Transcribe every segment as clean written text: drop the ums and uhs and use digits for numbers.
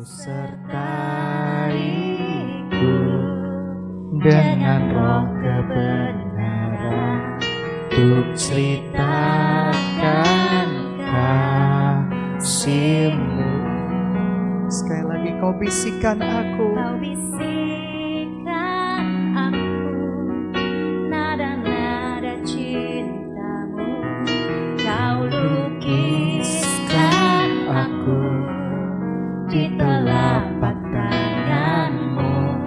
sertaiku dengan roh kebenaran untuk ceritakan kasih-Mu. Sekali lagi kau bisikan aku, Kau bisikan aku nada-nada cinta-Mu. Kau lukiskan aku di telapak tangan-Mu.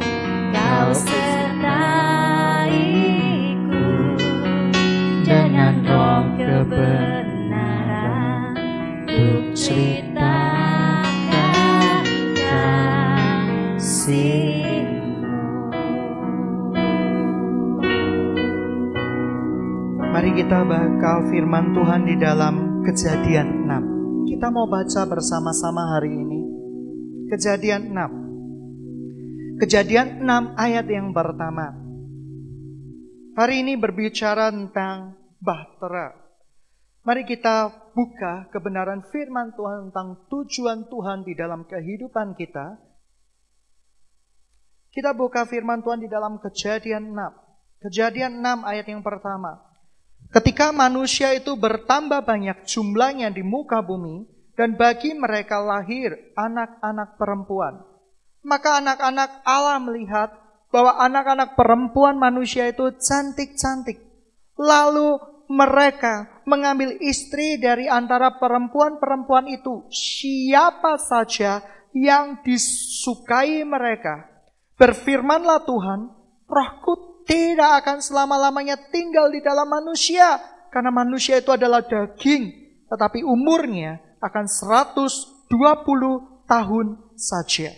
Kau sertaiku dengan roh kebenaran untuk ceritakan kasih-Mu. mari kita bakal firman Tuhan di dalam Kejadian 6. Kita mau baca bersama-sama hari ini. Kejadian 6. Kejadian 6 ayat yang pertama. Hari ini berbicara tentang bahtera. Mari kita buka kebenaran firman Tuhan tentang tujuan Tuhan di dalam kehidupan kita. Kita buka firman Tuhan di dalam Kejadian 6. Kejadian 6 ayat yang pertama. Ketika manusia itu bertambah banyak jumlahnya di muka bumi, dan bagi mereka lahir anak-anak perempuan, maka anak-anak Allah melihat bahwa anak-anak perempuan manusia itu cantik-cantik. Lalu mereka mengambil istri dari antara perempuan-perempuan itu, siapa saja yang disukai mereka. Berfirmanlah Tuhan, Rohku tidak akan selama-lamanya tinggal di dalam manusia, karena manusia itu adalah daging, tetapi umurnya akan 120 tahun saja.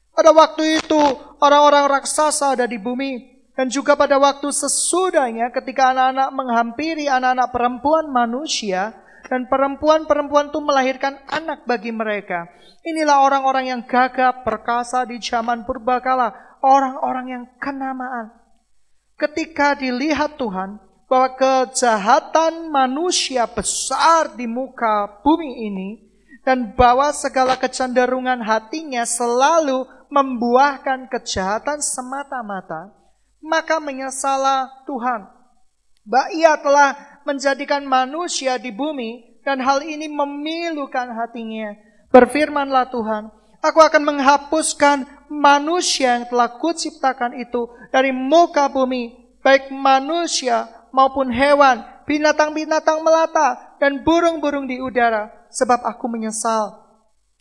Pada waktu itu orang-orang raksasa ada di bumi, dan juga pada waktu sesudahnya ketika anak-anak menghampiri anak-anak perempuan manusia, dan perempuan-perempuan itu melahirkan anak bagi mereka. Inilah orang-orang yang gagah perkasa di zaman purbakala, orang-orang yang kenamaan. Ketika dilihat Tuhan bahwa kejahatan manusia besar di muka bumi ini, dan bahwa segala kecenderungan hatinya selalu membuahkan kejahatan semata-mata, maka menyesallah Tuhan bahwa Ia telah menjadikan manusia di bumi, dan hal ini memilukan hatinya. Berfirmanlah Tuhan, Aku akan menghapuskan manusia yang telah kuciptakan itu dari muka bumi, baik manusia maupun hewan, binatang-binatang melata, dan burung-burung di udara, sebab aku menyesal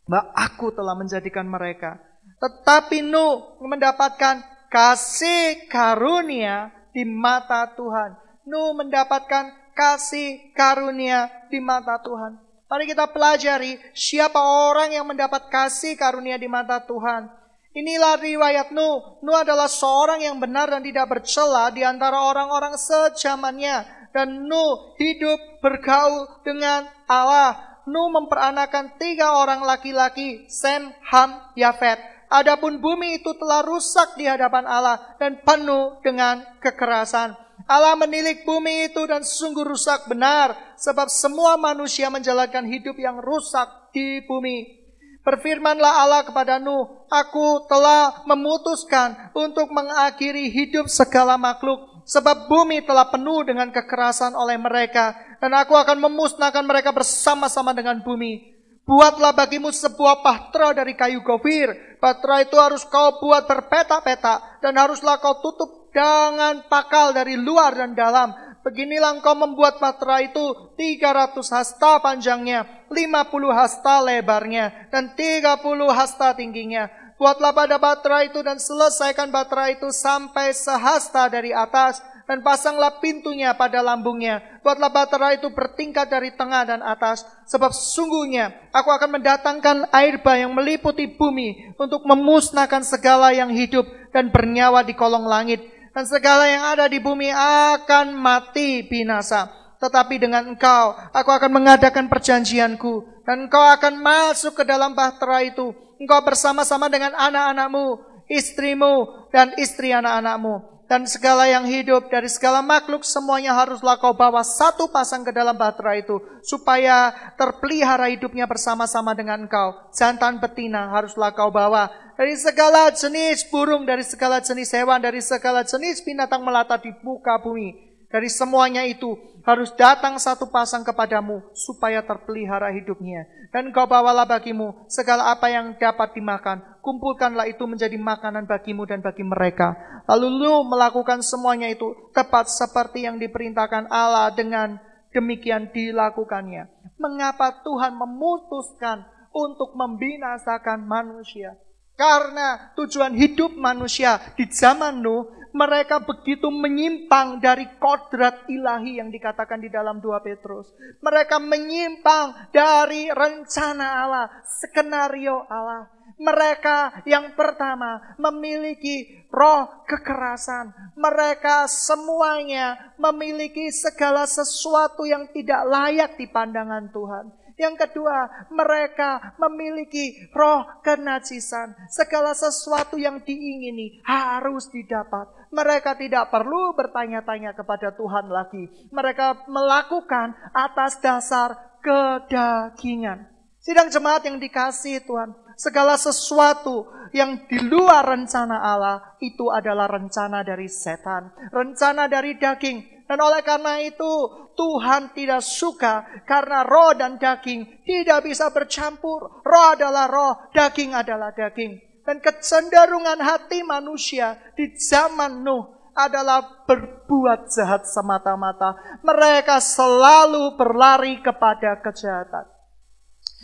bahwa aku telah menjadikan mereka. Tetapi Nuh mendapatkan kasih karunia di mata Tuhan. Nuh mendapatkan kasih karunia di mata Tuhan. Mari kita pelajari siapa orang yang mendapat kasih karunia di mata Tuhan. Inilah riwayat Nuh. Nuh adalah seorang yang benar dan tidak bercela di antara orang-orang sejamannya. Dan Nuh hidup bergaul dengan Allah. Nuh memperanakan 3 orang laki-laki, Sem, Ham, Yafet. Adapun bumi itu telah rusak di hadapan Allah dan penuh dengan kekerasan. Allah menilik bumi itu dan sungguh rusak benar, sebab semua manusia menjalankan hidup yang rusak di bumi. Berfirmanlah Allah kepada Nuh, Aku telah memutuskan untuk mengakhiri hidup segala makhluk, sebab bumi telah penuh dengan kekerasan oleh mereka, dan aku akan memusnahkan mereka bersama-sama dengan bumi. Buatlah bagimu sebuah bahtera dari kayu gofir. Bahtera itu harus kau buat berpetak-petak, dan haruslah kau tutup dengan pakal dari luar dan dalam. Beginilah engkau membuat bahtera itu 300 hasta panjangnya, 50 hasta lebarnya, dan 30 hasta tingginya. Buatlah pada bahtera itu dan selesaikan bahtera itu sampai sehasta dari atas, dan pasanglah pintunya pada lambungnya. Buatlah bahtera itu bertingkat dari tengah dan atas, sebab sesungguhnya aku akan mendatangkan air bah yang meliputi bumi untuk memusnahkan segala yang hidup dan bernyawa di kolong langit. Dan segala yang ada di bumi akan mati binasa. Tetapi dengan engkau, aku akan mengadakan perjanjianku, dan engkau akan masuk ke dalam bahtera itu. Engkau bersama-sama dengan anak-anakmu, istrimu, dan istri anak-anakmu. Dan segala yang hidup dari segala makhluk semuanya haruslah kau bawa satu pasang ke dalam bahtera itu, supaya terpelihara hidupnya bersama-sama dengan engkau. Jantan betina haruslah kau bawa. Dari segala jenis burung, dari segala jenis hewan, dari segala jenis binatang melata di muka bumi. Dari semuanya itu harus datang satu pasang kepadamu, supaya terpelihara hidupnya. Dan kau bawalah bagimu segala apa yang dapat dimakan. Kumpulkanlah itu menjadi makanan bagimu dan bagi mereka. Lalu lu melakukan semuanya itu tepat seperti yang diperintahkan Allah, dengan demikian dilakukannya. Mengapa Tuhan memutuskan untuk membinasakan manusia? Karena tujuan hidup manusia di zaman Nuh, mereka begitu menyimpang dari kodrat ilahi yang dikatakan di dalam 2 Petrus. Mereka menyimpang dari rencana Allah, skenario Allah. Mereka yang pertama memiliki roh kekerasan. Mereka semuanya memiliki segala sesuatu yang tidak layak di pandangan Tuhan. Yang kedua, mereka memiliki roh kenajisan. Segala sesuatu yang diingini harus didapat. Mereka tidak perlu bertanya-tanya kepada Tuhan lagi. Mereka melakukan atas dasar kedagingan. Sidang jemaat yang dikasihi Tuhan, segala sesuatu yang di luar rencana Allah itu adalah rencana dari setan, rencana dari daging. Dan oleh karena itu Tuhan tidak suka, karena roh dan daging tidak bisa bercampur. Roh adalah roh, daging adalah daging. Dan kecenderungan hati manusia di zaman Nuh adalah berbuat jahat semata-mata. Mereka selalu berlari kepada kejahatan.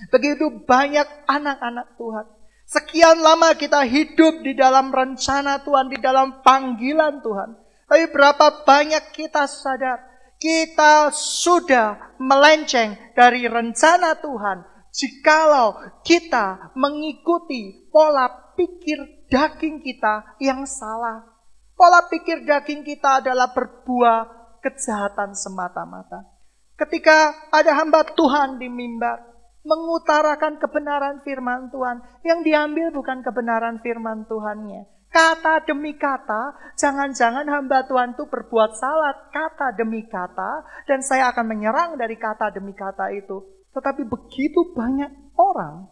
Begitu banyak anak-anak Tuhan. Sekian lama kita hidup di dalam rencana Tuhan, di dalam panggilan Tuhan. Tapi berapa banyak kita sadar, kita sudah melenceng dari rencana Tuhan, jikalau kita mengikuti pola pikir daging kita yang salah. Pola pikir daging kita adalah berbuah kejahatan semata-mata. Ketika ada hamba Tuhan di mimbar, mengutarakan kebenaran firman Tuhan, yang diambil bukan kebenaran firman Tuhannya. Kata demi kata, jangan-jangan hamba Tuhan itu berbuat salah kata demi kata, dan saya akan menyerang dari kata demi kata itu. Tetapi begitu banyak orang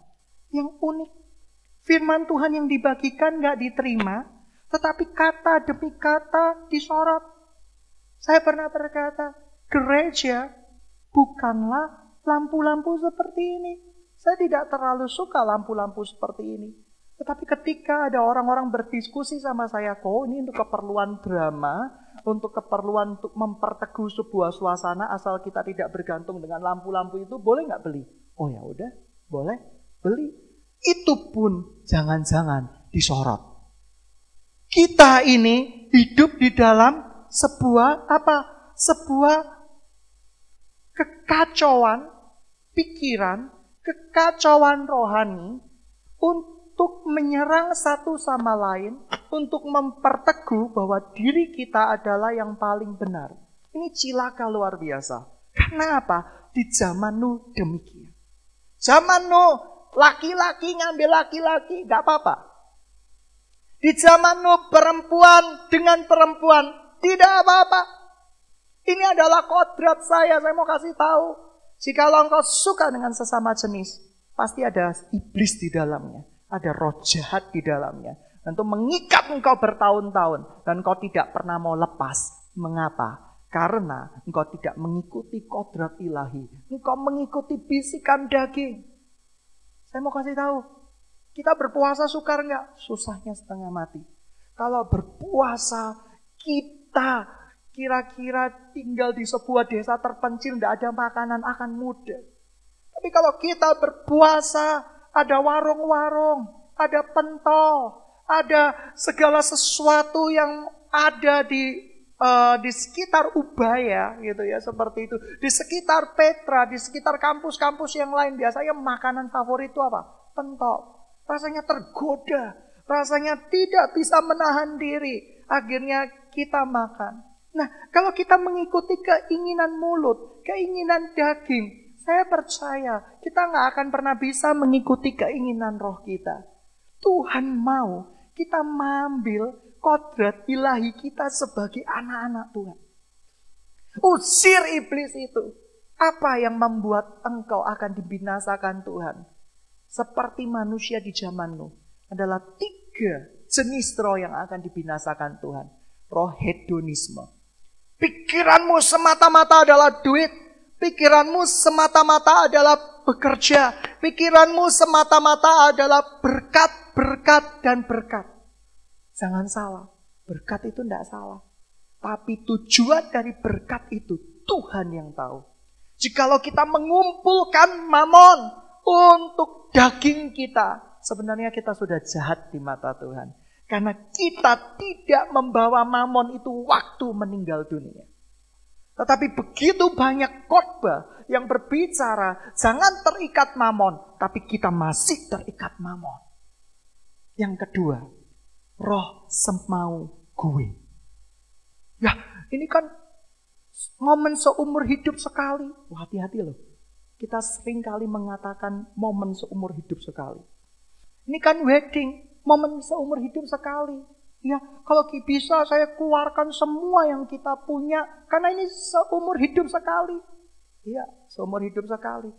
yang unik. Firman Tuhan yang dibagikan gak diterima, tetapi kata demi kata disorot. Saya pernah berkata, gereja bukanlah lampu-lampu seperti ini. Saya tidak terlalu suka lampu-lampu seperti ini. Tetapi ketika ada orang-orang berdiskusi sama saya, kok ini untuk keperluan drama, untuk keperluan untuk memperteguh sebuah suasana, asal kita tidak bergantung dengan lampu-lampu itu, boleh nggak beli? Oh ya udah, boleh beli. Itu pun jangan-jangan disorot. Kita ini hidup di dalam sebuah apa? Sebuah kekacauan pikiran, kekacauan rohani untuk menyerang satu sama lain, untuk memperteguh bahwa diri kita adalah yang paling benar. Ini cilaka luar biasa. Karena apa? Di zaman Nuh demikian. Zaman Nuh, laki-laki ngambil laki-laki, gak apa-apa. Di zaman Nuh, perempuan dengan perempuan, tidak apa-apa. Ini adalah kodrat saya mau kasih tahu. Jikalau engkau suka dengan sesama jenis, pasti ada iblis di dalamnya. Ada roh jahat di dalamnya. Untuk mengikat engkau bertahun-tahun. Dan engkau tidak pernah mau lepas. Mengapa? Karena engkau tidak mengikuti kodrat ilahi. Engkau mengikuti bisikan daging. Saya mau kasih tahu. Kita berpuasa sukar enggak? Susahnya setengah mati. Kalau berpuasa, kita kira-kira tinggal di sebuah desa terpencil, tidak ada makanan, akan mudah. Tapi kalau kita berpuasa, ada warung-warung, ada pentol, ada segala sesuatu yang ada di sekitar Ubaya, gitu ya, seperti itu. Di sekitar Petra, di sekitar kampus-kampus yang lain, biasanya makanan favorit itu apa? Pentol. Rasanya tergoda, rasanya tidak bisa menahan diri. Akhirnya kita makan. Nah, kalau kita mengikuti keinginan mulut, keinginan daging, saya percaya kita nggak akan pernah bisa mengikuti keinginan roh kita. Tuhan mau kita mengambil kodrat ilahi kita sebagai anak-anak Tuhan. Usir iblis itu. Apa yang membuat engkau akan dibinasakan Tuhan? Seperti manusia di zaman Nuh. Adalah 3 jenis roh yang akan dibinasakan Tuhan. Roh hedonisme. Pikiranmu semata-mata adalah duit. Pikiranmu semata-mata adalah bekerja. Pikiranmu semata-mata adalah berkat, berkat, dan berkat. Jangan salah. Berkat itu tidak salah. Tapi tujuan dari berkat itu Tuhan yang tahu. Jikalau kita mengumpulkan mamon untuk daging kita, sebenarnya kita sudah jahat di mata Tuhan. Karena kita tidak membawa mamon itu waktu meninggal dunia. Tetapi begitu banyak khotbah yang berbicara, jangan terikat mamon, tapi kita masih terikat mamon. Yang kedua, roh semau gue. Ya, ini kan momen seumur hidup sekali. Wah, hati-hati loh. Kita sering kali mengatakan momen seumur hidup sekali. Ini kan wedding, momen seumur hidup sekali. Ya, kalau bisa saya keluarkan semua yang kita punya. Karena ini seumur hidup sekali. Ya, seumur hidup sekali.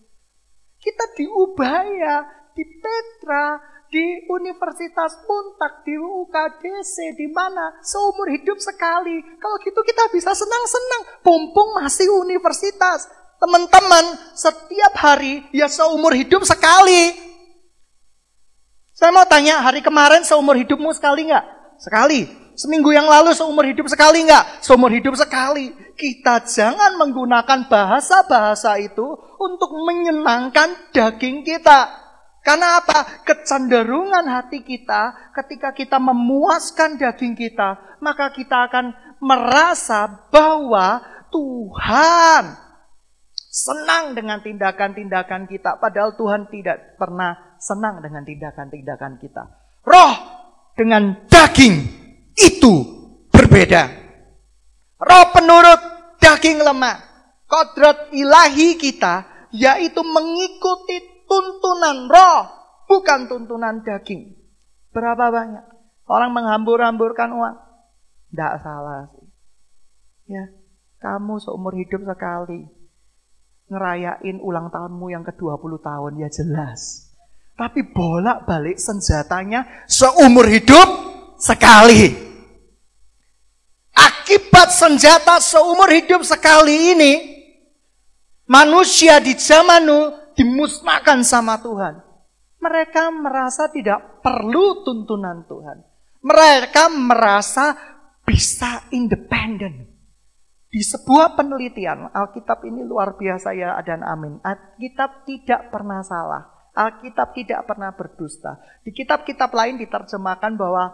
Kita diubah ya, di Petra, di Universitas Untak, di UKDC, di mana seumur hidup sekali. Kalau gitu kita bisa senang-senang. Mumpung masih universitas. Teman-teman, setiap hari ya seumur hidup sekali. Saya mau tanya, hari kemarin seumur hidupmu sekali nggak? Sekali. Seminggu yang lalu seumur hidup sekali nggak? Seumur hidup sekali. Kita jangan menggunakan bahasa-bahasa itu untuk menyenangkan daging kita. Karena apa? Kecenderungan hati kita ketika kita memuaskan daging kita, maka kita akan merasa bahwa Tuhan senang dengan tindakan-tindakan kita. Padahal Tuhan tidak pernah senang dengan tindakan-tindakan kita. Roh dengan daging itu berbeda. Roh penurut, daging lemah. Kodrat ilahi kita yaitu mengikuti tuntunan roh, bukan tuntunan daging. Berapa banyak orang menghambur-hamburkan uang? Tidak salah sih. Ya, kamu seumur hidup sekali ngerayain ulang tahunmu yang ke-20 tahun, ya jelas. Tapi bolak-balik senjatanya seumur hidup sekali. Akibat senjata seumur hidup sekali ini, manusia di zaman Nuh dimusnahkan sama Tuhan. Mereka merasa tidak perlu tuntunan Tuhan. Mereka merasa bisa independen. Di sebuah penelitian, Alkitab ini luar biasa ya dan amin. Alkitab tidak pernah salah. Alkitab tidak pernah berdusta. Di kitab-kitab lain diterjemahkan bahwa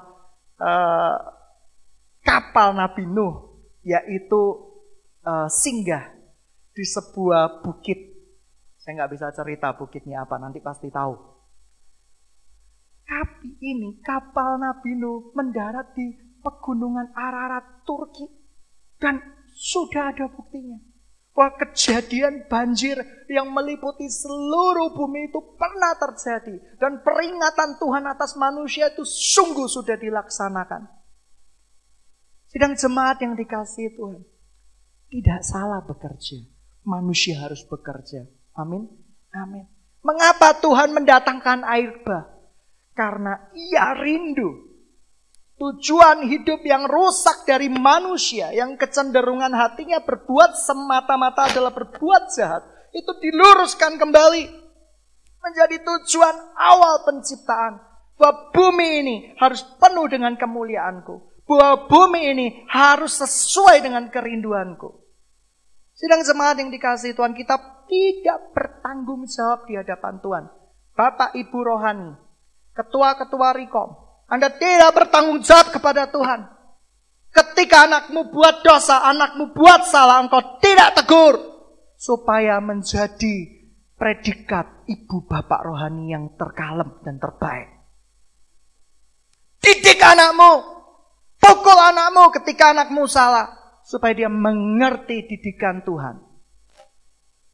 kapal Nabi Nuh yaitu singgah di sebuah bukit. Saya nggak bisa cerita bukitnya apa, nanti pasti tahu. Tapi ini kapal Nabi Nuh mendarat di pegunungan Ararat, Turki. Dan sudah ada buktinya. Bahwa kejadian banjir yang meliputi seluruh bumi itu pernah terjadi. Dan peringatan Tuhan atas manusia itu sungguh sudah dilaksanakan. Sidang jemaat yang dikasihi Tuhan. Tidak salah bekerja. Manusia harus bekerja. Amin. Amin. Mengapa Tuhan mendatangkan air bah? Karena ia rindu. Tujuan hidup yang rusak dari manusia, yang kecenderungan hatinya berbuat semata-mata adalah berbuat jahat, itu diluruskan kembali menjadi tujuan awal penciptaan. Bahwa bumi ini harus penuh dengan kemuliaanku. Bahwa bumi ini harus sesuai dengan kerinduanku. Sidang jemaat yang dikasihi Tuhan, kita tidak bertanggung jawab di hadapan Tuhan. Bapak Ibu rohani, ketua-ketua Rekom, Anda tidak bertanggung jawab kepada Tuhan. Ketika anakmu buat dosa, anakmu buat salah, engkau tidak tegur. Supaya menjadi predikat ibu bapak rohani yang terkalem dan terbaik. Didik anakmu. Pukul anakmu ketika anakmu salah. Supaya dia mengerti didikan Tuhan.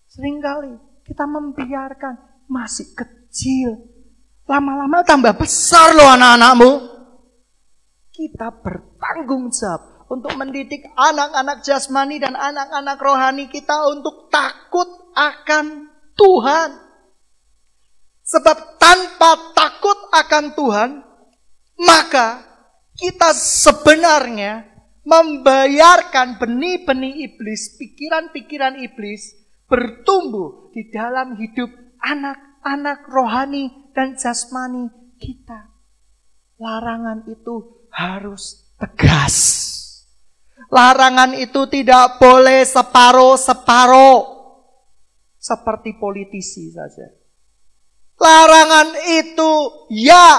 Seringkali kita membiarkan masih kecil. Lama-lama tambah besar loh anak-anakmu. kita bertanggung jawab untuk mendidik anak-anak jasmani dan anak-anak rohani kita untuk takut akan Tuhan. Sebab tanpa takut akan Tuhan, maka kita sebenarnya membiarkan benih-benih iblis, pikiran-pikiran iblis bertumbuh di dalam hidup anak-anak rohani dan jasmani kita. Larangan itu harus tegas. Larangan itu tidak boleh separuh-separuh. Seperti politisi saja. Larangan itu ya,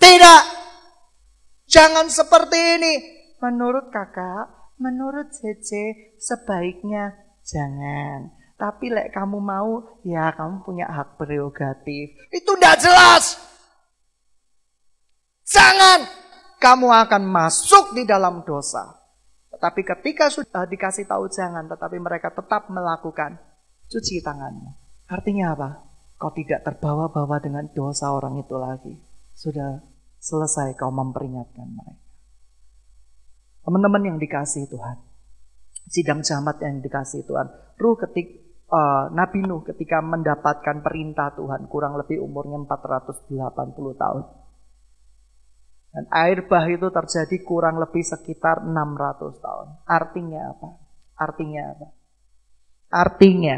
tidak. Jangan seperti ini. Menurut kakak, menurut Cece, sebaiknya jangan. Tapi lek kamu mau, ya kamu punya hak prerogatif. Itu tidak jelas. Jangan. Kamu akan masuk di dalam dosa. Tetapi ketika sudah dikasih tahu jangan, tetapi mereka tetap melakukan, cuci tanganmu. Artinya apa? Kau tidak terbawa-bawa dengan dosa orang itu lagi. Sudah selesai kau memperingatkan mereka. Teman-teman yang dikasihi Tuhan. Sidang jamaat yang dikasihi Tuhan. Nabi Nuh ketika mendapatkan perintah Tuhan. Kurang lebih umurnya 480 tahun. Dan air bah itu terjadi kurang lebih sekitar 600 tahun. Artinya apa? Artinya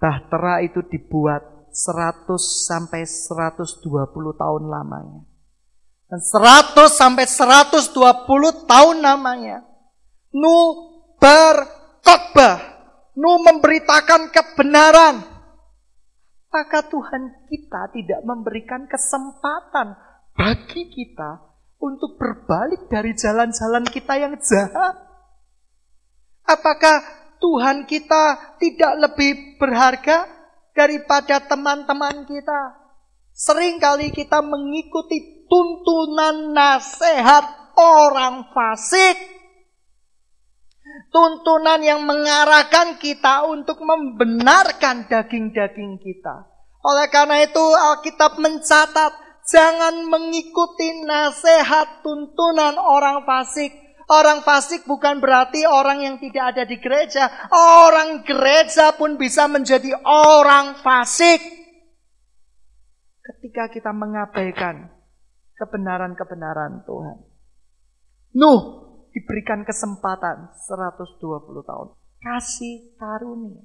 bahtera itu dibuat 100 sampai 120 tahun lamanya. Dan 100 sampai 120 tahun lamanya Nuh berkhotbah, Nuh memberitakan kebenaran. Maka Tuhan kita tidak memberikan kesempatan bagi kita untuk berbalik dari jalan-jalan kita yang jahat. Apakah Tuhan kita tidak lebih berharga daripada teman-teman kita? Seringkali kita mengikuti tuntunan nasihat orang fasik. Tuntunan yang mengarahkan kita untuk membenarkan daging-daging kita. Oleh karena itu Alkitab mencatat, jangan mengikuti nasihat tuntunan orang fasik. Orang fasik bukan berarti orang yang tidak ada di gereja. Orang gereja pun bisa menjadi orang fasik. Ketika kita mengabaikan kebenaran-kebenaran Tuhan. Nuh diberikan kesempatan 120 tahun. Kasih karunia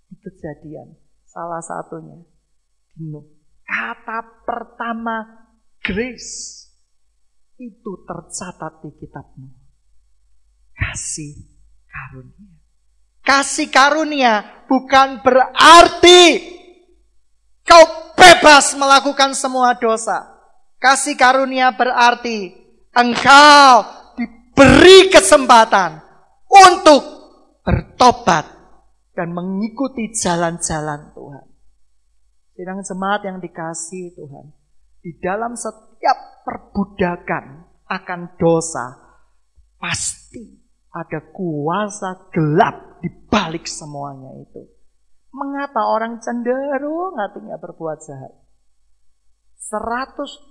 di Kejadian. Salah satunya di Nuh. Kata pertama grace itu tercatat di kitab Nuh. Kasih karunia. Kasih karunia bukan berarti kau bebas melakukan semua dosa. Kasih karunia berarti engkau diberi kesempatan untuk bertobat dan mengikuti jalan-jalan Tuhan. Sidang jemaat yang dikasihi Tuhan, di dalam setiap perbudakan akan dosa, pasti ada kuasa gelap di balik semuanya itu. Mengapa orang cenderung hatinya berbuat jahat? 120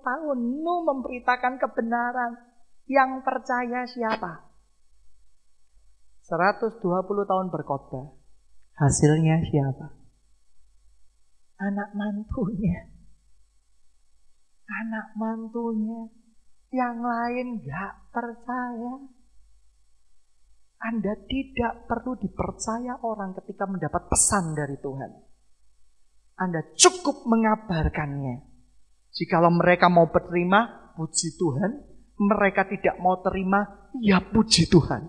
tahun Nuh memberitakan kebenaran. Yang percaya siapa? 120 tahun berkhotbah. Hasilnya siapa? Anak mantunya. Anak mantunya. Yang lain gak percaya. Anda tidak perlu dipercaya orang ketika mendapat pesan dari Tuhan. Anda cukup mengabarkannya. Jikalau mereka mau berterima, puji Tuhan. Mereka tidak mau terima, ya puji Tuhan.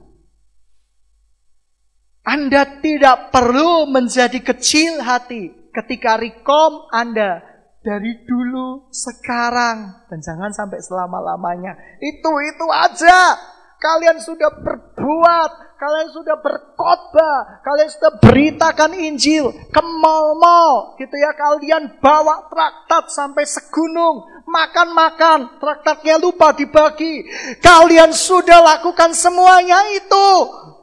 Anda tidak perlu menjadi kecil hati ketika rekom Anda dari dulu, sekarang, dan jangan sampai selama-lamanya. Itu aja. Kalian sudah berbuat, kalian sudah berkhotbah, kalian sudah beritakan Injil ke mal-mal, gitu ya. Kalian bawa traktat sampai segunung, makan-makan, traktatnya lupa dibagi. Kalian sudah lakukan semuanya itu.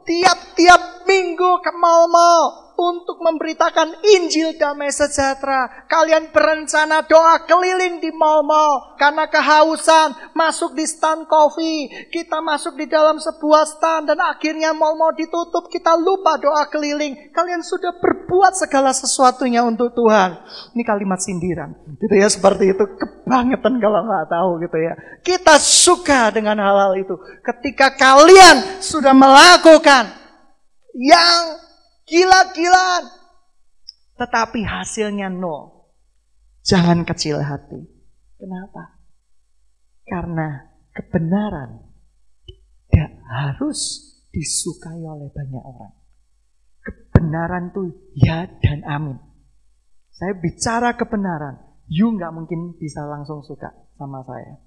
Tiap-tiap minggu ke mal-mal, untuk memberitakan Injil damai sejahtera. Kalian berencana doa keliling di mal-mal karena kehausan, masuk di stand kopi, kita masuk di dalam sebuah stand dan akhirnya mal-mal ditutup, kita lupa doa keliling. Kalian sudah berbuat segala sesuatunya untuk Tuhan. Ini kalimat sindiran, gitu ya, seperti itu. Kebangetan kalau nggak tahu, gitu ya. Kita suka dengan hal-hal itu. Ketika kalian sudah melakukan yang gila-gilaan, tetapi hasilnya nol, jangan kecil hati. Kenapa? Karena kebenaran tidak harus disukai oleh banyak orang. Kebenaran itu ya dan amin. Saya bicara kebenaran, you nggak mungkin bisa langsung suka sama saya.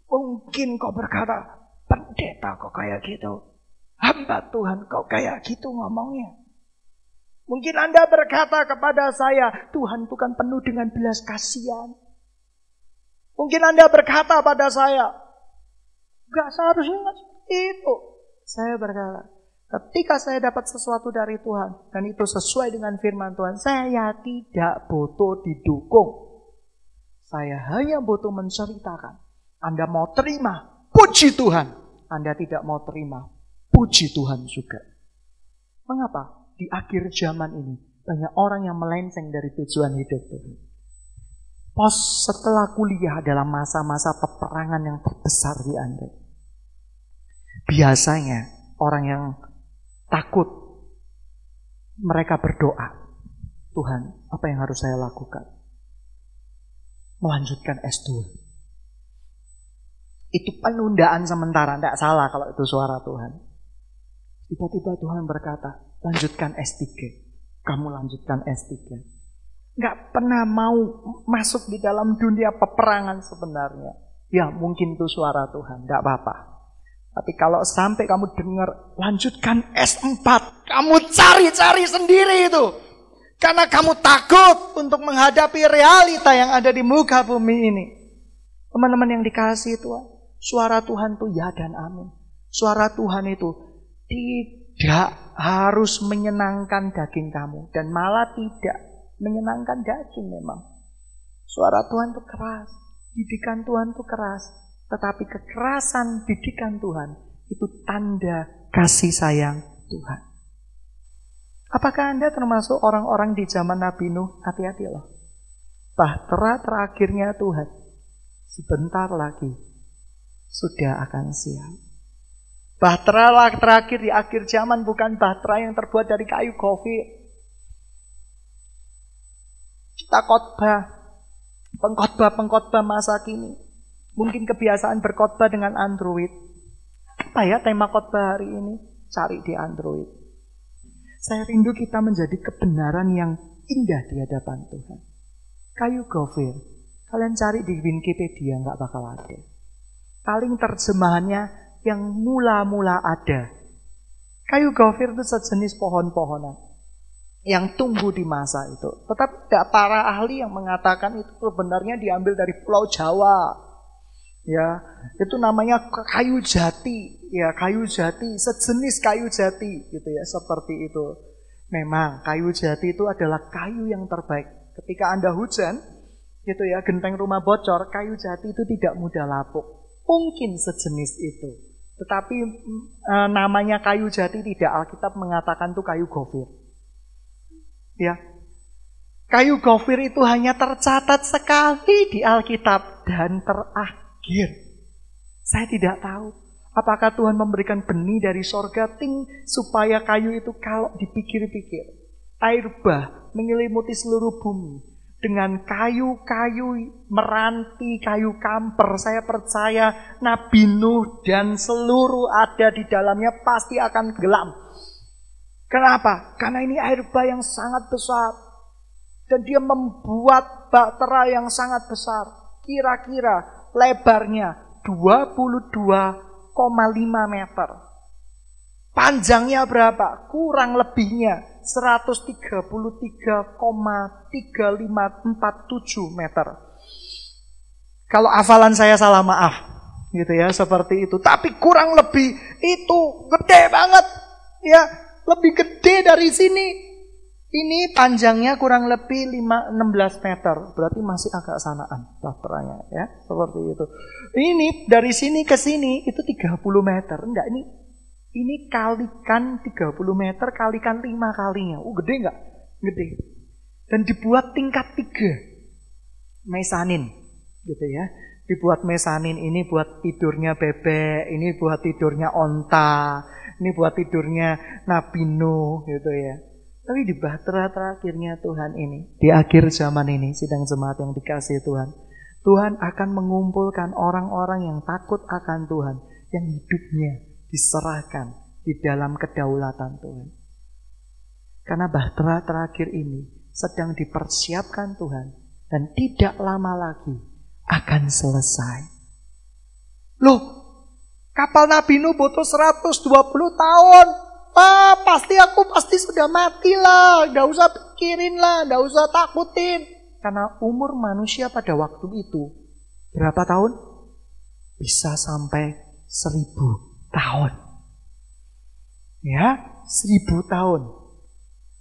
Mungkin kau berkata, pendeta kok kayak gitu, hamba Tuhan kok kayak gitu ngomongnya. Mungkin Anda berkata kepada saya, Tuhan itu kan penuh dengan belas kasihan. Mungkin Anda berkata pada saya, gak seharusnya itu. Saya berkata, ketika saya dapat sesuatu dari Tuhan, dan itu sesuai dengan firman Tuhan, saya tidak butuh didukung. Saya hanya butuh menceritakan. Anda mau terima, puji Tuhan. Anda tidak mau terima, puji Tuhan juga. Mengapa? Di akhir zaman ini, banyak orang yang melenceng dari tujuan hidup Tuhan. Setelah kuliah adalah masa-masa peperangan yang terbesar di Anda. Biasanya, orang yang takut, mereka berdoa, Tuhan, apa yang harus saya lakukan? Melanjutkan S2. Itu penundaan sementara, tidak salah kalau itu suara Tuhan. Tiba-tiba Tuhan berkata, lanjutkan S3. Kamu lanjutkan S3. Gak pernah mau masuk di dalam dunia peperangan sebenarnya. Ya mungkin itu suara Tuhan, tidak apa-apa. Tapi kalau sampai kamu dengar, lanjutkan S4. Kamu cari-cari sendiri itu. Karena kamu takut untuk menghadapi realita yang ada di muka bumi ini. Teman-teman yang dikasihi Tuhan, suara Tuhan itu ya dan amin. Suara Tuhan itu tidak harus menyenangkan daging kamu. Dan malah tidak menyenangkan daging memang. Suara Tuhan itu keras. Didikan Tuhan itu keras. Tetapi kekerasan didikan Tuhan itu tanda kasih sayang Tuhan. Apakah Anda termasuk orang-orang di zaman Nabi Nuh? Hati-hati loh. Bahtera terakhirnya Tuhan sebentar lagi sudah akan siap. Bahtera terakhir di akhir zaman bukan bahtera yang terbuat dari kayu gofir. Kita pengkhotbah masa kini. Mungkin kebiasaan berkhotbah dengan Android. Apa ya tema khotbah hari ini? Cari di Android. Saya rindu kita menjadi kebenaran yang indah di hadapan Tuhan. Kayu gofir. Kalian cari di Wikipedia, nggak bakal ada. Paling terjemahannya yang mula-mula ada. Kayu gofir itu sejenis pohon-pohonan yang tumbuh di masa itu. Tetapi tidak para ahli yang mengatakan itu sebenarnya diambil dari Pulau Jawa. Ya, itu namanya kayu jati. Ya, kayu jati, sejenis kayu jati gitu ya, seperti itu. Memang kayu jati itu adalah kayu yang terbaik. Ketika Anda hujan, gitu ya, genteng rumah bocor, kayu jati itu tidak mudah lapuk. Mungkin sejenis itu. Tetapi namanya kayu jati tidak, Alkitab mengatakan itu kayu gofir. Ya. Kayu gofir itu hanya tercatat sekali di Alkitab dan terakhir. Saya tidak tahu apakah Tuhan memberikan benih dari sorga supaya kayu itu kalau dipikir-pikir, air bah menyelimuti seluruh bumi. Dengan kayu-kayu meranti, kayu kamper, saya percaya Nabi Nuh dan seluruh ada di dalamnya pasti akan gelam. Kenapa? Karena ini air bah yang sangat besar. Dan dia membuat bahtera yang sangat besar. Kira-kira lebarnya 22,5 meter. Panjangnya berapa? Kurang lebihnya 133,3547 meter. Kalau hafalan saya salah maaf, gitu ya, seperti itu. Tapi kurang lebih itu gede banget, ya, lebih gede dari sini. Ini panjangnya kurang lebih 16 meter. Berarti masih agak sanaan bahteranya ya, seperti itu. Ini dari sini ke sini itu 30 meter. Enggak, ini kalikan 30 meter kalikan 5 kalinya. Gede enggak? Gede. Dan dibuat tingkat 3. Mesanin gitu ya. Dibuat mesanin, ini buat tidurnya bebek, ini buat tidurnya onta, ini buat tidurnya Nabi Nuh gitu ya. Tapi di bahtera terakhirnya Tuhan ini, di akhir zaman ini, sidang jemaat yang dikasihi Tuhan, Tuhan akan mengumpulkan orang-orang yang takut akan Tuhan, yang hidupnya diserahkan di dalam kedaulatan Tuhan. Karena bahtera terakhir ini sedang dipersiapkan Tuhan, dan tidak lama lagi akan selesai. Loh, kapal Nabi Nuh butuh 120 tahun. Pasti sudah mati lah. Gak usah pikirin lah, gak usah takutin. Karena umur manusia pada waktu itu berapa tahun? Bisa sampai 1000 tahun. Ya, 1000 tahun.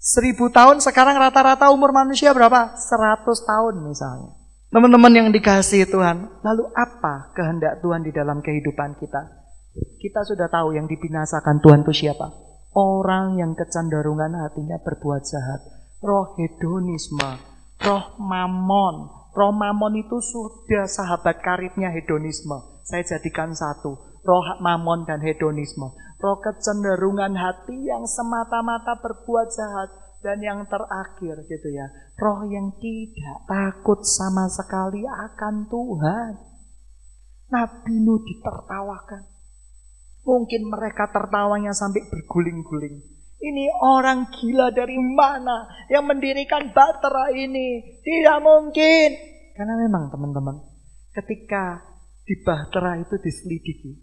1000 tahun sekarang rata-rata umur manusia berapa? 100 tahun misalnya. Teman-teman yang dikasihi Tuhan, lalu apa kehendak Tuhan di dalam kehidupan kita? Kita sudah tahu yang dibinasakan Tuhan itu siapa? Orang yang kecenderungan hatinya berbuat jahat. Roh hedonisme, roh mamon. Roh mamon itu sudah sahabat karibnya hedonisme. Saya jadikan satu, roh mamon dan hedonisme. Roh kecenderungan hati yang semata-mata berbuat jahat. Dan yang terakhir gitu ya, roh yang tidak takut sama sekali akan Tuhan. Nabi Nuh ditertawakan. Mungkin mereka tertawanya sampai berguling-guling. Ini orang gila dari mana yang mendirikan bahtera ini? Tidak mungkin. Karena memang teman-teman, ketika di bahtera itu diselidiki,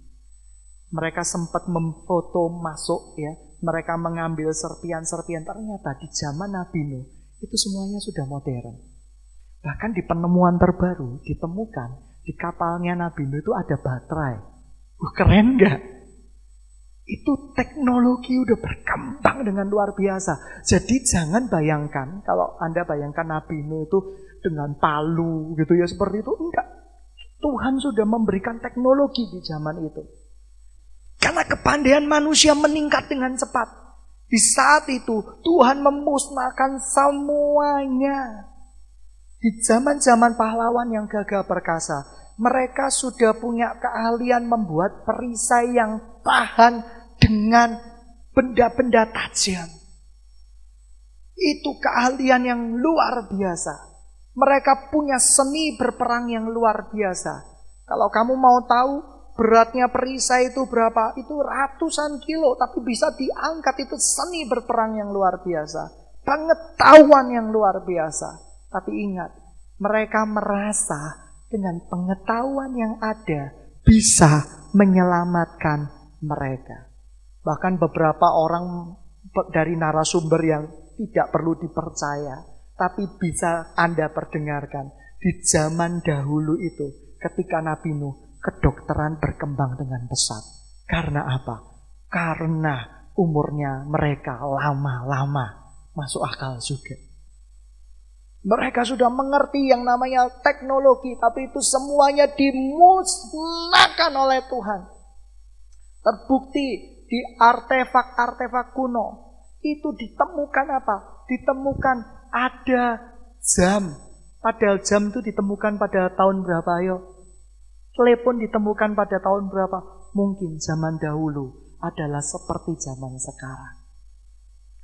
mereka sempat memfoto masuk ya. Mereka mengambil serpian-serpian, ternyata di zaman Nabi Nuh itu semuanya sudah modern. Bahkan di penemuan terbaru ditemukan di kapalnya Nabi Nuh itu ada baterai. Keren gak? Itu teknologi udah berkembang dengan luar biasa. Jadi jangan bayangkan, kalau Anda bayangkan Nabi Nuh itu dengan palu gitu ya, seperti itu. Enggak. Tuhan sudah memberikan teknologi di zaman itu. Karena kepandaian manusia meningkat dengan cepat. Di saat itu Tuhan memusnahkan semuanya. Di zaman-zaman pahlawan yang gagah perkasa, mereka sudah punya keahlian membuat perisai yang tahan dengan benda-benda tajam. Itu keahlian yang luar biasa. Mereka punya seni berperang yang luar biasa. Kalau kamu mau tahu beratnya perisai itu berapa? Itu ratusan kilo, tapi bisa diangkat. Itu seni berperang yang luar biasa. Pengetahuan yang luar biasa. Tapi ingat, mereka merasa dengan pengetahuan yang ada bisa menyelamatkan mereka. Bahkan beberapa orang dari narasumber yang tidak perlu dipercaya, tapi bisa Anda perdengarkan. Di zaman dahulu itu, ketika Nabi Nuh, kedokteran berkembang dengan pesat. Karena apa? Karena umurnya mereka lama-lama. Masuk akal juga. Mereka sudah mengerti yang namanya teknologi, tapi itu semuanya dimusnahkan oleh Tuhan. Terbukti di artefak-artefak kuno. Itu ditemukan apa? Ditemukan ada jam. Padahal jam itu ditemukan pada tahun berapa ayo? Telepon ditemukan pada tahun berapa? Mungkin zaman dahulu adalah seperti zaman sekarang.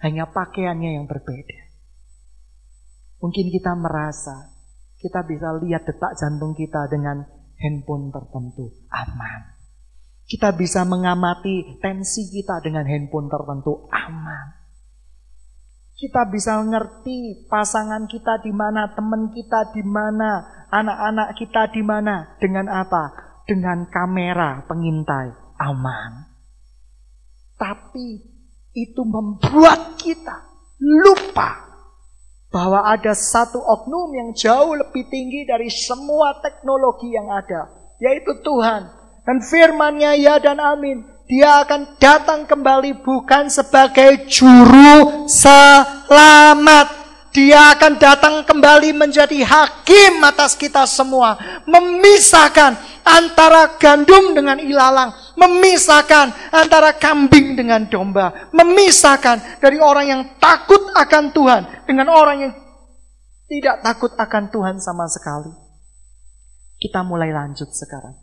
Hanya pakaiannya yang berbeda. Mungkin kita merasa, kita bisa lihat detak jantung kita dengan handphone tertentu. Aman. Kita bisa mengamati tensi kita dengan handphone tertentu. Aman. Kita bisa ngerti pasangan kita di mana, teman kita di mana, anak-anak kita di mana. Dengan apa? Dengan kamera pengintai. Aman. Tapi itu membuat kita lupa bahwa ada satu oknum yang jauh lebih tinggi dari semua teknologi yang ada, yaitu Tuhan. Dan firman-Nya ya dan amin. Dia akan datang kembali bukan sebagai juru selamat. Dia akan datang kembali menjadi hakim atas kita semua. Memisahkan antara gandum dengan ilalang. Memisahkan antara kambing dengan domba. Memisahkan dari orang yang takut akan Tuhan dengan orang yang tidak takut akan Tuhan sama sekali. Kita mulai lanjut sekarang.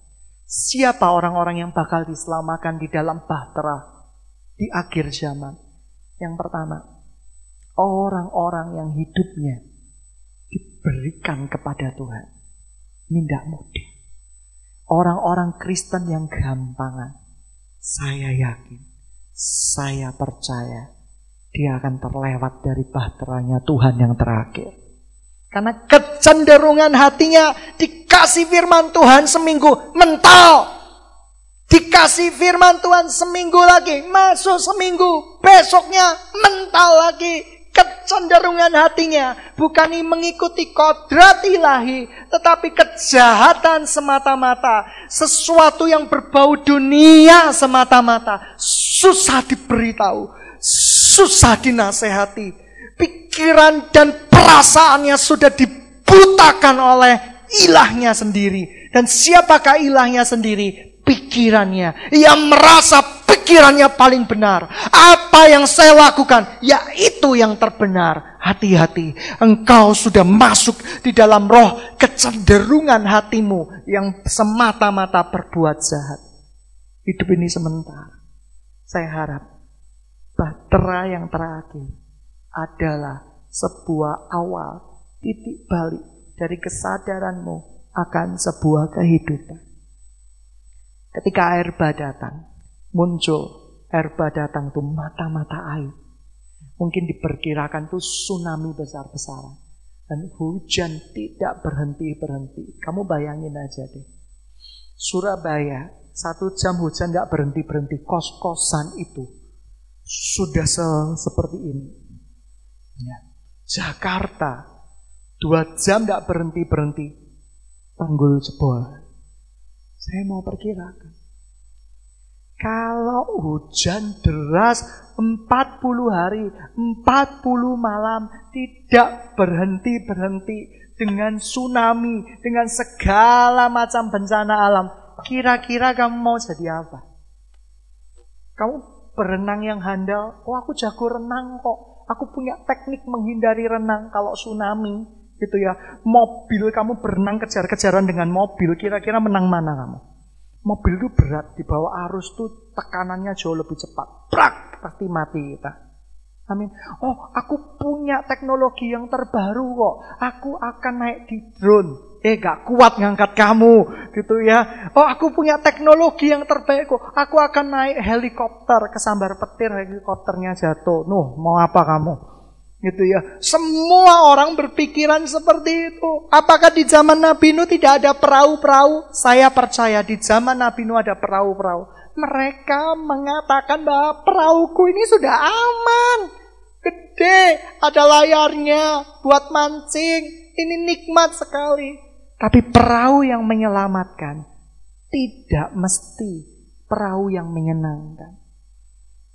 Siapa orang-orang yang bakal diselamatkan di dalam bahtera di akhir zaman? Yang pertama, orang-orang yang hidupnya diberikan kepada Tuhan. Ini tidak mudah. Orang-orang Kristen yang gampangan. Saya yakin, saya percaya dia akan terlewat dari bahteranya Tuhan yang terakhir. Karena kecenderungan hatinya dikasih firman Tuhan seminggu, mental. Dikasih firman Tuhan seminggu lagi, masuk seminggu, besoknya mental lagi. Kecenderungan hatinya bukan mengikuti kodrat ilahi, tetapi kejahatan semata-mata. Sesuatu yang berbau dunia semata-mata. Susah diberitahu, susah dinasehati. Pikiran dan perasaannya sudah dibutakan oleh ilahnya sendiri. Dan siapakah ilahnya sendiri? Pikirannya. Ia merasa pikirannya paling benar. Apa yang saya lakukan, ya itu yang terbenar. Hati-hati, engkau sudah masuk di dalam roh kecenderungan hatimu yang semata-mata berbuat jahat. Hidup ini sementara. Saya harap bahtera yang terakhir adalah sebuah awal titik balik dari kesadaranmu akan sebuah kehidupan. Ketika air bah datang, muncul air bah datang tuh mata-mata air. Mungkin diperkirakan tuh tsunami besar-besaran. Dan hujan tidak berhenti-berhenti. Kamu bayangin aja deh. Surabaya, 1 jam hujan gak berhenti-berhenti. Kos-kosan itu sudah seperti ini. Ya. Jakarta, 2 jam gak berhenti-berhenti. Tanggul jebol. Saya mau perkirakan. Kalau hujan deras 40 hari, 40 malam tidak berhenti-berhenti dengan tsunami, dengan segala macam bencana alam. Kira-kira kamu mau jadi apa? Kamu berenang yang handal? Oh, aku jago renang kok. Aku punya teknik menghindari renang kalau tsunami. Gitu ya, mobil kamu berenang kejar-kejaran dengan mobil, kira-kira menang mana kamu? Mobil itu berat, di bawah arus tuh tekanannya jauh lebih cepat. Prak, pasti mati kita. Amin. Oh, aku punya teknologi yang terbaru kok. Aku akan naik di drone. Gak kuat ngangkat kamu, gitu ya. Oh, aku punya teknologi yang terbaik kok. Aku akan naik helikopter, kesambar petir, helikopternya jatuh. Nuh, mau apa kamu? Gitu ya. Semua orang berpikiran seperti itu. Apakah di zaman Nabi Nuh tidak ada perahu-perahu? Saya percaya di zaman Nabi Nuh ada perahu-perahu. Mereka mengatakan bahwa perahuku ini sudah aman. Gede, ada layarnya buat mancing. Ini nikmat sekali. Tapi perahu yang menyelamatkan tidak mesti perahu yang menyenangkan.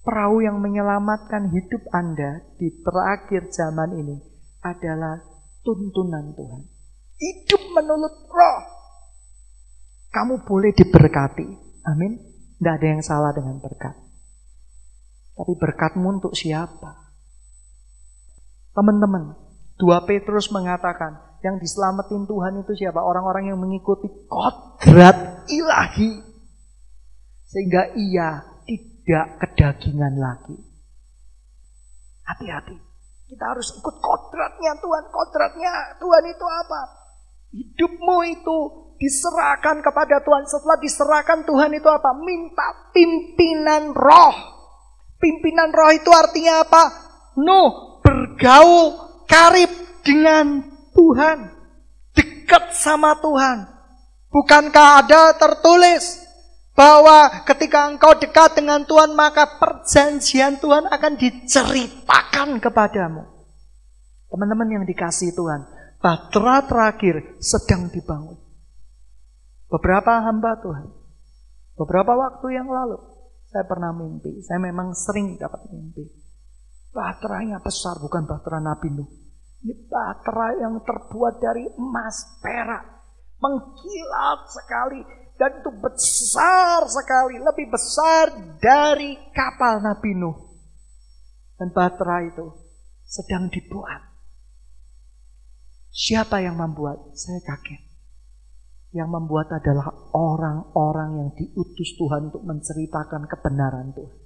Perahu yang menyelamatkan hidup Anda di terakhir zaman ini adalah tuntunan Tuhan. Hidup menurut roh. Kamu boleh diberkati. Amin. Tidak ada yang salah dengan berkat. Tapi berkatmu untuk siapa? Teman-teman, 2 Petrus mengatakan, yang diselamatin Tuhan itu siapa? Orang-orang yang mengikuti kodrat ilahi. Sehingga ia tidak kedagingan lagi. Hati-hati. Kita harus ikut kodratnya Tuhan. Kodratnya Tuhan itu apa? Hidupmu itu diserahkan kepada Tuhan. Setelah diserahkan Tuhan itu apa? Minta pimpinan roh. Pimpinan roh itu artinya apa? Nuh, bergaul karib dengan Tuhan. Dekat sama Tuhan. Bukankah ada tertulis bahwa ketika engkau dekat dengan Tuhan, maka perjanjian Tuhan akan diceritakan kepadamu. Teman-teman yang dikasihi Tuhan, bahtera terakhir sedang dibangun. Beberapa hamba Tuhan, beberapa waktu yang lalu, Saya pernah mimpi, saya memang sering dapat mimpi. Bahteranya besar, bukan bahtera Nabi Nuh. Ini bahtera yang terbuat dari emas, perak. Mengkilat sekali. Dan itu besar sekali, lebih besar dari kapal Nabi Nuh. Dan bahtera itu sedang dibuat. Siapa yang membuat? Saya kaget. Yang membuat adalah orang-orang yang diutus Tuhan untuk menceritakan kebenaran Tuhan.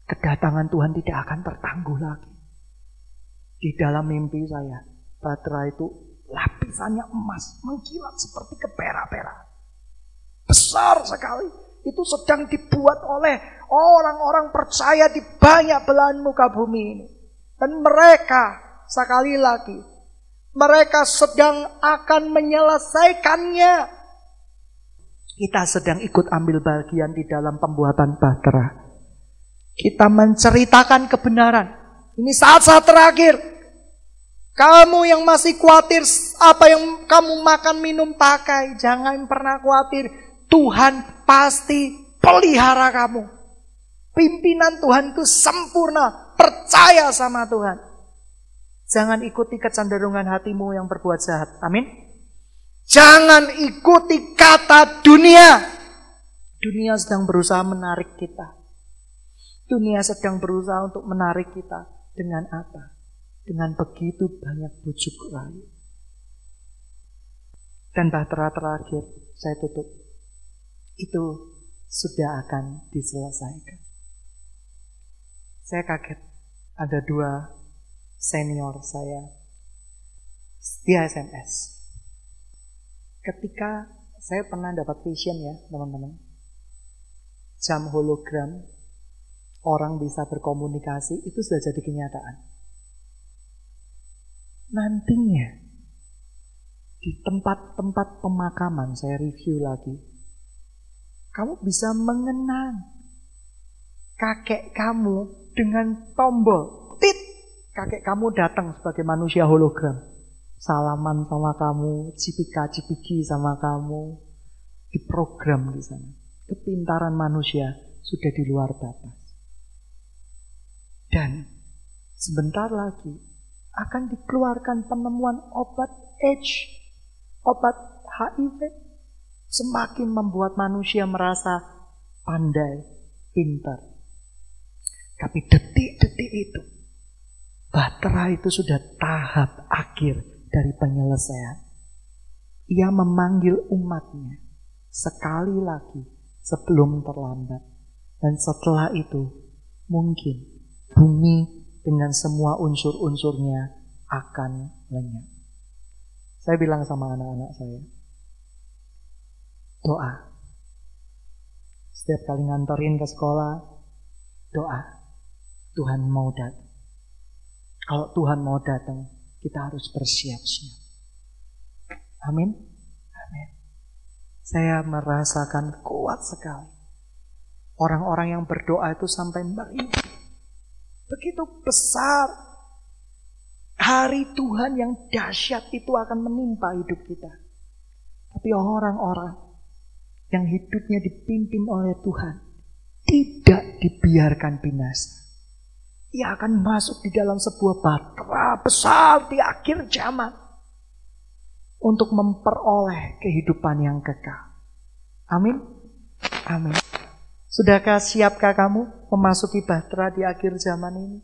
Kedatangan Tuhan tidak akan tertangguh lagi. Di dalam mimpi saya, bahtera itu lapisannya emas, mengkilat seperti keperak-perak. Besar sekali. Itu sedang dibuat oleh orang-orang percaya di banyak belahan muka bumi ini. Dan mereka, sekali lagi, mereka sedang akan menyelesaikannya. Kita sedang ikut ambil bagian di dalam pembuatan bahtera. Kita menceritakan kebenaran. Ini saat-saat terakhir. Kamu yang masih khawatir apa yang kamu makan, minum, pakai, jangan pernah khawatir. Tuhan pasti pelihara kamu. Pimpinan Tuhan itu sempurna. Percaya sama Tuhan. Jangan ikuti kecenderungan hatimu yang berbuat jahat. Amin. Jangan ikuti kata dunia. Dunia sedang berusaha menarik kita. Dunia sedang berusaha untuk menarik kita. Dengan apa? Dengan begitu banyak bujuk rayu. Dan bahtera terakhir, saya tutup. Itu sudah akan diselesaikan. Saya kaget. Ada 2 senior saya di SMS. Ketika saya pernah dapat vision ya teman-teman. Jam hologram. Orang bisa berkomunikasi, itu sudah jadi kenyataan. Nantinya, di tempat-tempat pemakaman, saya review lagi. Kamu bisa mengenang kakek kamu dengan tombol. Tit! Kakek kamu datang sebagai manusia hologram. Salaman sama kamu, cipika-cipiki sama kamu. Diprogram di sana. Kepintaran manusia sudah di luar batas. Dan sebentar lagi akan dikeluarkan penemuan obat AIDS, obat HIV. Semakin membuat manusia merasa pandai, pintar. Tapi detik-detik itu, bahtera itu sudah tahap akhir dari penyelesaian. Ia memanggil umatnya sekali lagi sebelum terlambat. Dan setelah itu, mungkin bumi dengan semua unsur-unsurnya akan lenyap. Saya bilang sama anak-anak saya, doa. Setiap kali nganterin ke sekolah, doa. Tuhan mau datang. Kalau Tuhan mau datang, kita harus bersiap-siap. Amin. Amin. Saya merasakan kuat sekali. Orang-orang yang berdoa itu sampai merintih. Begitu besar hari Tuhan yang dahsyat itu akan menimpa hidup kita. Tapi orang-orang yang hidupnya dipimpin oleh Tuhan tidak dibiarkan binasa. Ia akan masuk di dalam sebuah bahtera besar di akhir zaman untuk memperoleh kehidupan yang kekal. Amin. Amin. Sudahkah siapkah kamu memasuki bahtera di akhir zaman ini?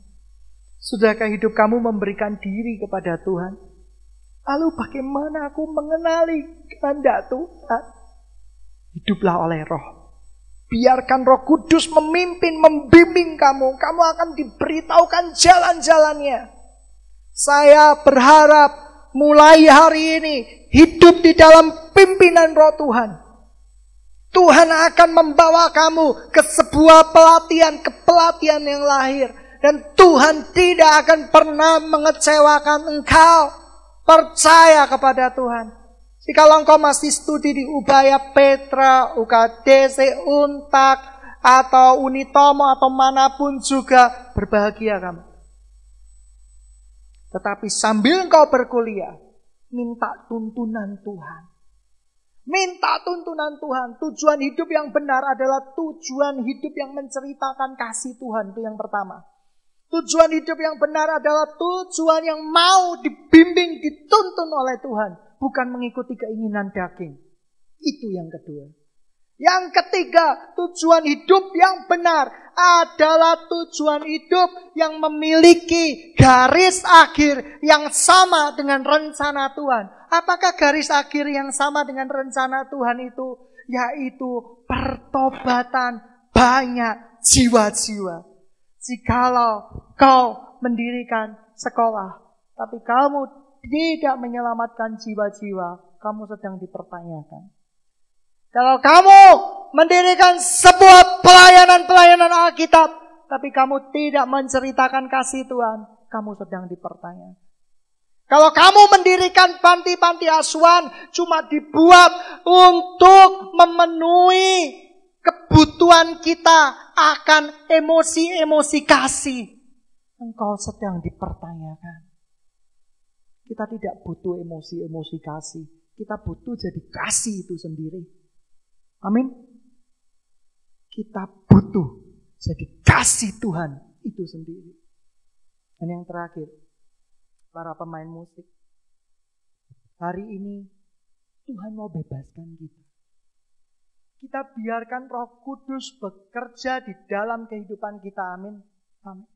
Sudahkah hidup kamu memberikan diri kepada Tuhan? Lalu bagaimana aku mengenali kehendak Tuhan? Hiduplah oleh Roh. Biarkan Roh Kudus memimpin, membimbing kamu. Kamu akan diberitahukan jalan-jalannya. Saya berharap mulai hari ini hidup di dalam pimpinan Roh Tuhan. Tuhan akan membawa kamu ke sebuah kepelatihan yang lahir. Dan Tuhan tidak akan pernah mengecewakan engkau. Percaya kepada Tuhan. Jikalau engkau masih studi di Ubaya Petra, UKDC, Untak, atau Unitomo, atau manapun juga, berbahagia kamu. Tetapi sambil engkau berkuliah, minta tuntunan Tuhan. minta tuntunan Tuhan. Tujuan hidup yang benar adalah tujuan hidup yang menceritakan kasih Tuhan. Itu yang pertama. Tujuan hidup yang benar adalah tujuan yang mau dibimbing, dituntun oleh Tuhan. Bukan mengikuti keinginan daging. Itu yang kedua. Yang ketiga, tujuan hidup yang benar adalah tujuan hidup yang memiliki garis akhir yang sama dengan rencana Tuhan. Apakah garis akhir yang sama dengan rencana Tuhan itu? Yaitu pertobatan banyak jiwa-jiwa. Jikalau kau mendirikan sekolah, tapi kamu tidak menyelamatkan jiwa-jiwa, kamu sedang dipertanyakan. Kalau kamu mendirikan sebuah pelayanan Alkitab, tapi kamu tidak menceritakan kasih Tuhan, kamu sedang dipertanyakan. Kalau kamu mendirikan panti-panti asuhan cuma dibuat untuk memenuhi kebutuhan kita akan emosi-emosi kasih, engkau sedang dipertanyakan. Kita tidak butuh emosi-emosi kasih, kita butuh jadi kasih itu sendiri. Amin. Kita butuh jadi kasih Tuhan itu sendiri. Dan yang terakhir, para pemain musik. Hari ini Tuhan mau bebaskan kita. Kita biarkan Roh Kudus bekerja di dalam kehidupan kita. Amin. Amin.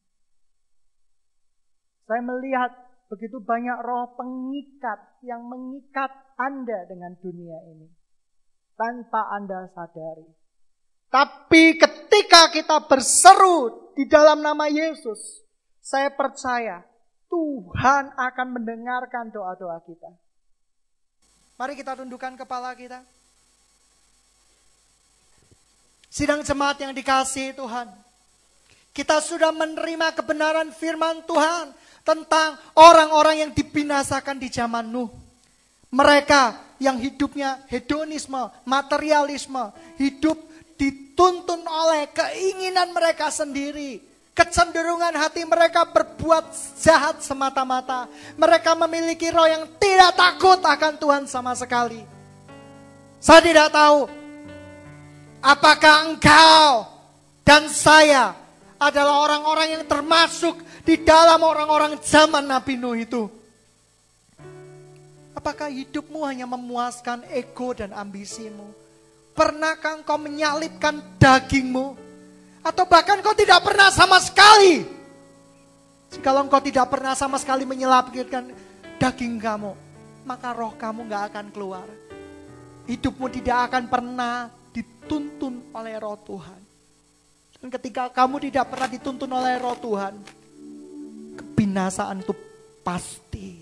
Saya melihat begitu banyak roh pengikat yang mengikat Anda dengan dunia ini. Tanpa Anda sadari. Tapi ketika kita berseru di dalam nama Yesus, saya percaya Tuhan akan mendengarkan doa-doa kita. Mari kita tundukkan kepala kita. Sidang jemaat yang dikasihi Tuhan, kita sudah menerima kebenaran firman Tuhan tentang orang-orang yang dibinasakan di zaman Nuh. Mereka yang hidupnya hedonisme, materialisme, hidup dituntun oleh keinginan mereka sendiri. Kecenderungan hati mereka berbuat jahat semata-mata. Mereka memiliki roh yang tidak takut akan Tuhan sama sekali. Saya tidak tahu apakah engkau dan saya adalah orang-orang yang termasuk di dalam orang-orang zaman Nabi Nuh itu. Apakah hidupmu hanya memuaskan ego dan ambisimu? Pernahkah engkau menyalipkan dagingmu? Atau bahkan kau tidak pernah sama sekali? Jikalau engkau tidak pernah sama sekali menyelapkan daging kamu, maka roh kamu gak akan keluar. Hidupmu tidak akan pernah dituntun oleh roh Tuhan. Dan ketika kamu tidak pernah dituntun oleh roh Tuhan, kebinasaan itu pasti.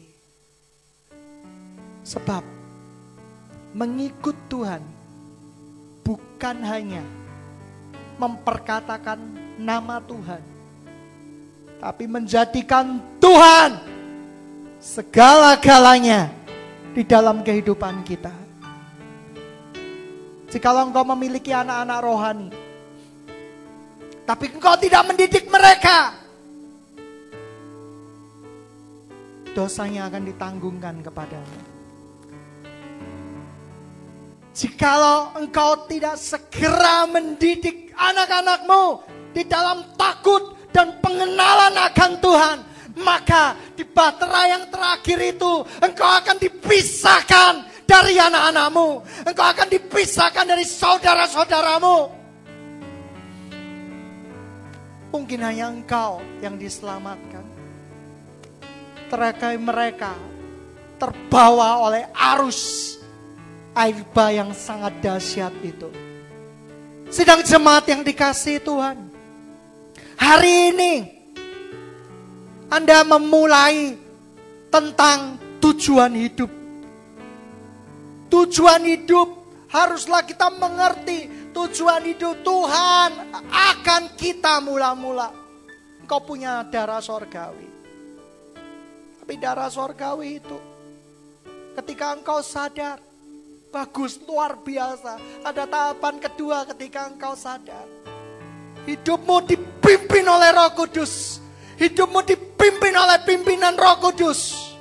Sebab mengikut Tuhan bukan hanya memperkatakan nama Tuhan, tapi menjadikan Tuhan segala-galanya di dalam kehidupan kita. Jikalau engkau memiliki anak-anak rohani, tapi engkau tidak mendidik mereka, dosanya akan ditanggungkan kepadamu. Jikalau engkau tidak segera mendidik anak-anakmu di dalam takut dan pengenalan akan Tuhan, maka di bahtera yang terakhir itu engkau akan dipisahkan dari anak-anakmu. Engkau akan dipisahkan dari saudara-saudaramu. Mungkin hanya engkau yang diselamatkan. Terakhir mereka terbawa oleh arus air bah yang sangat dahsyat itu. Sidang jemaat yang dikasihi Tuhan, hari ini Anda memulai tentang tujuan hidup. Tujuan hidup haruslah kita mengerti. Tujuan hidup Tuhan akan kita mula-mula. Engkau punya darah sorgawi. Tapi darah sorgawi itu ketika engkau sadar, bagus, luar biasa. Ada tahapan kedua ketika engkau sadar. Hidupmu dipimpin oleh Roh Kudus. Hidupmu dipimpin oleh pimpinan Roh Kudus.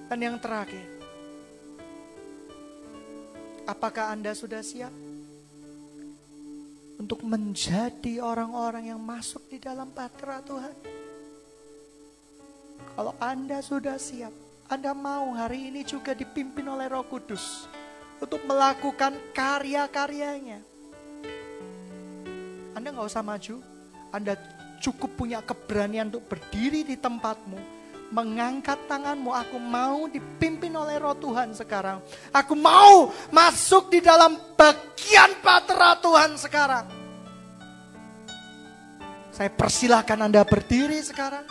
Dan yang terakhir, Apakah Anda sudah siap untuk menjadi orang-orang yang masuk di dalam bahtera Tuhan? Kalau Anda sudah siap, Anda mau hari ini juga dipimpin oleh Roh Kudus untuk melakukan karya-karyanya. Anda gak usah maju, Anda cukup punya keberanian untuk berdiri di tempatmu, mengangkat tanganmu. Aku mau dipimpin oleh Roh Tuhan sekarang. Aku mau masuk di dalam bagian bahtera Tuhan sekarang. Saya persilahkan Anda berdiri sekarang,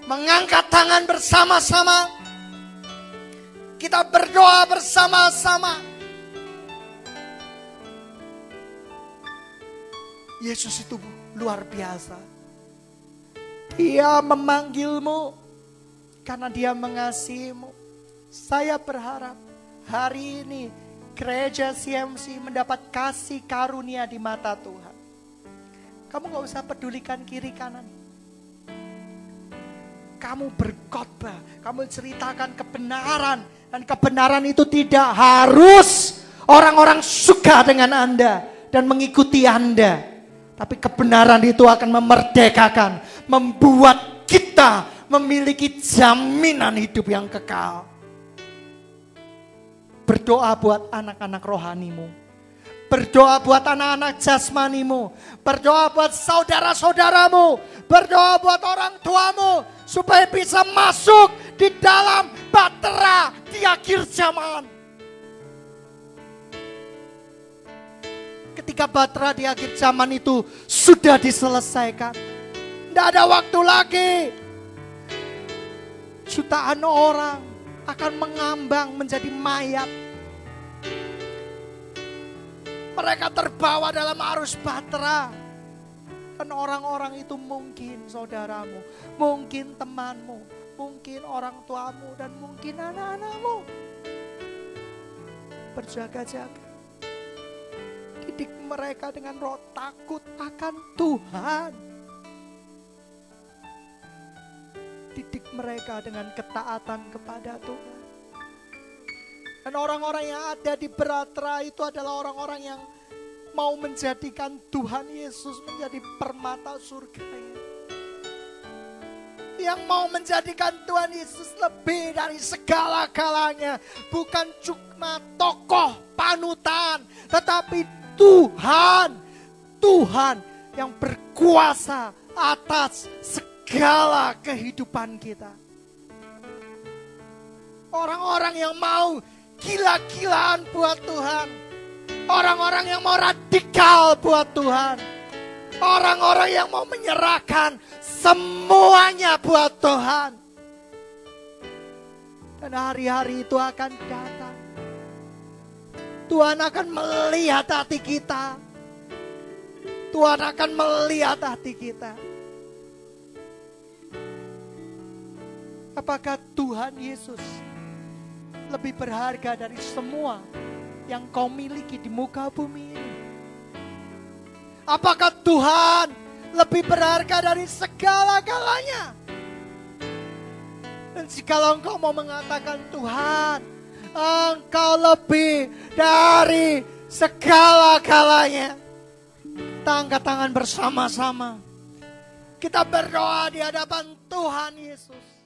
mengangkat tangan bersama-sama. Kita berdoa bersama-sama. Yesus itu luar biasa. Dia memanggilmu karena dia mengasihimu. Saya berharap hari ini gereja CMC mendapat kasih karunia di mata Tuhan. Kamu gak usah pedulikan kiri kanan. Kamu berkhotbah, kamu ceritakan kebenaran. Dan kebenaran itu tidak harus orang-orang suka dengan Anda dan mengikuti Anda. Tapi kebenaran itu akan memerdekakan, membuat kita memiliki jaminan hidup yang kekal. Berdoa buat anak-anak rohanimu. Berdoa buat anak-anak jasmanimu. Berdoa buat saudara-saudaramu. Berdoa buat orang tuamu. Supaya bisa masuk di dalam bahtera di akhir zaman. Ketika bahtera di akhir zaman itu sudah diselesaikan, tidak ada waktu lagi. Jutaan orang akan mengambang menjadi mayat. Mereka terbawa dalam arus bahtera. Dan orang-orang itu mungkin saudaramu, mungkin temanmu, mungkin orang tuamu, dan mungkin anak-anakmu. Berjaga-jaga. Didik mereka dengan roh takut akan Tuhan. Didik mereka dengan ketaatan kepada Tuhan. Dan orang-orang yang ada di bahtera itu adalah orang-orang yang mau menjadikan Tuhan Yesus menjadi permata surganya. Yang mau menjadikan Tuhan Yesus lebih dari segala-galanya. Bukan cuma tokoh panutan, tetapi Tuhan. Tuhan yang berkuasa atas segala kehidupan kita. Orang-orang yang mau gila-gilaan buat Tuhan. Orang-orang yang mau radikal buat Tuhan. Orang-orang yang mau menyerahkan semuanya buat Tuhan. Dan hari-hari itu akan datang. Tuhan akan melihat hati kita. Tuhan akan melihat hati kita. Apakah Tuhan Yesus lebih berharga dari semua yang kau miliki di muka bumi ini? Apakah Tuhan lebih berharga dari segala-galanya? Dan jikalau engkau mau mengatakan Tuhan, Engkau lebih dari segala-galanya, kita angkat tangan bersama-sama. Kita berdoa di hadapan Tuhan Yesus.